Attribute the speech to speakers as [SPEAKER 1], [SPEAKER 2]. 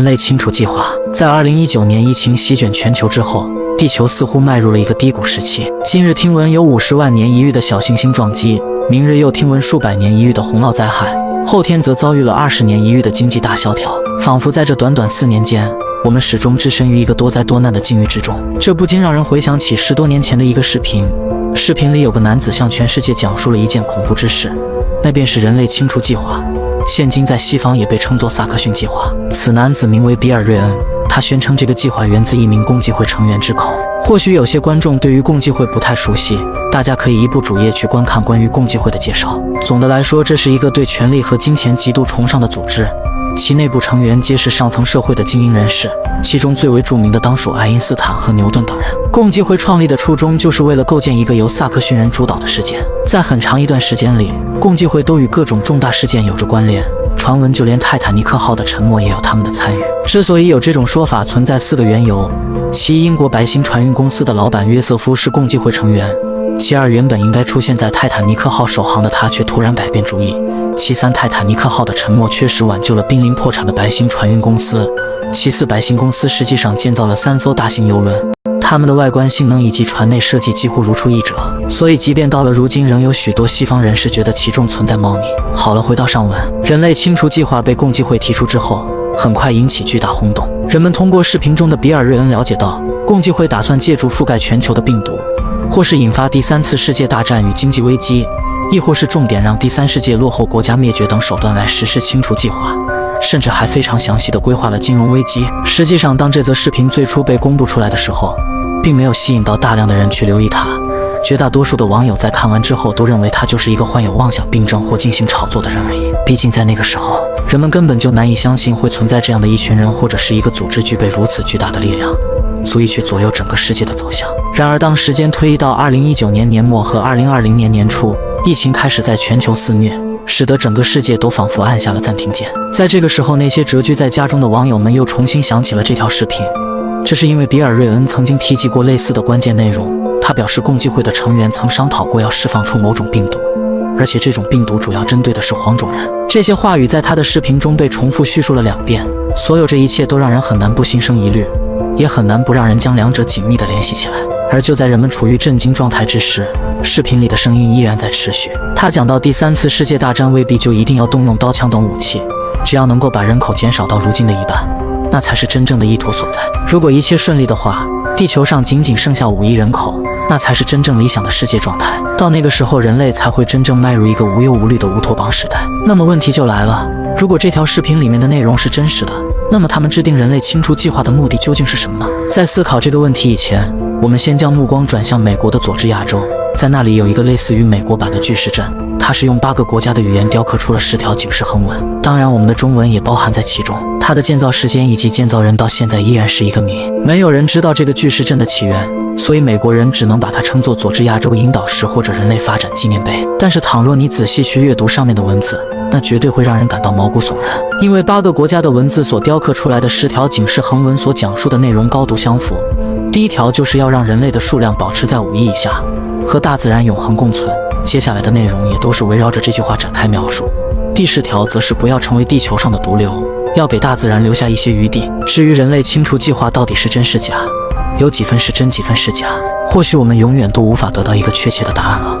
[SPEAKER 1] 人类清除计划。在2019年疫情席卷全球之后，地球似乎迈入了一个低谷时期。今日听闻有50万年一遇的小行星撞击，明日又听闻数百年一遇的洪涝灾害，后天则遭遇了20年一遇的经济大萧条。仿佛在这短短4年间，我们始终置身于一个多灾多难的境遇之中。这不禁让人回想起10多年前的一个视频。视频里有个男子向全世界讲述了一件恐怖之事，那便是人类清除计划。现今在西方也被称作萨克逊计划。此男子名为比尔·瑞恩，他宣称这个计划源自一名共济会成员之口。或许有些观众对于共济会不太熟悉，大家可以移步主页去观看关于共济会的介绍。总的来说，这是一个对权力和金钱极度崇尚的组织，其内部成员皆是上层社会的精英人士，其中最为著名的当属爱因斯坦和牛顿等人。共济会创立的初衷就是为了构建一个由萨克逊人主导的世界。在很长一段时间里，共济会都与各种重大事件有着关联，传闻就连泰坦尼克号的沉没也有他们的参与。之所以有这种说法，存在4个缘由：其一，英国白星船运公司的老板约瑟夫是共济会成员；其二，原本应该出现在泰坦尼克号首航的他却突然改变主意；其三，泰坦尼克号的沉没确实挽救了濒临破产的白星船运公司；其四，白星公司实际上建造了3艘大型邮轮，它们的外观性能以及船内设计几乎如出一辙，所以即便到了如今，仍有许多西方人士觉得其中存在猫腻。好了，回到上文，人类清除计划被共济会提出之后，很快引起巨大轰动。人们通过视频中的比尔·瑞恩了解到，共济会打算借助覆盖全球的病毒，或是引发第3次世界大战与经济危机，亦或是重点让第3世界落后国家灭绝等手段来实施清除计划，甚至还非常详细地规划了金融危机。实际上，当这则视频最初被公布出来的时候，并没有吸引到大量的人去留意它。绝大多数的网友在看完之后都认为他就是一个患有妄想病症或进行炒作的人而已。毕竟在那个时候，人们根本就难以相信会存在这样的一群人或者是一个组织具备如此巨大的力量，足以去左右整个世界的走向。然而，当时间推移到2019年年末和2020年年初，疫情开始在全球肆虐，使得整个世界都仿佛按下了暂停键。在这个时候，那些蛰居在家中的网友们又重新想起了这条视频。这是因为比尔·瑞恩曾经提及过类似的关键内容。他表示，共济会的成员曾商讨过要释放出某种病毒，而且这种病毒主要针对的是黄种人。这些话语在他的视频中被重复叙述了2遍。所有这一切都让人很难不心生疑虑，也很难不让人将两者紧密地联系起来。而就在人们处于震惊状态之时，视频里的声音依然在持续。他讲到第3次世界大战未必就一定要动用刀枪等武器，只要能够把人口减少到如今的1半，那才是真正的意图所在。如果一切顺利的话，地球上仅剩下5亿人口，那才是真正理想的世界状态。到那个时候，人类才会真正迈入一个无忧无虑的乌托邦时代。那么问题就来了，如果这条视频里面的内容是真实的，那么他们制定人类清除计划的目的究竟是什么呢？在思考这个问题以前，我们先将目光转向美国的佐治亚州。在那里有一个类似于美国版的巨石阵，它是用8个国家的语言雕刻出了10条警示横纹，当然我们的中文也包含在其中。它的建造时间以及建造人到现在依然是一个谜，没有人知道这个巨石阵的起源，所以美国人只能把它称作佐治亚州引导石或者人类发展纪念碑。但是倘若你仔细去阅读上面的文字，那绝对会让人感到毛骨悚然，因为8个国家的文字所雕刻出来的10条警示横纹所讲述的内容高度相符。第1条就是要让人类的数量保持在5亿以下，和大自然永恒共存。接下来的内容也都是围绕着这句话展开描述。第10条则是不要成为地球上的毒瘤，要给大自然留下一些余地。至于人类清除计划到底是真是假，有几分是真几分是假，或许我们永远都无法得到一个确切的答案了。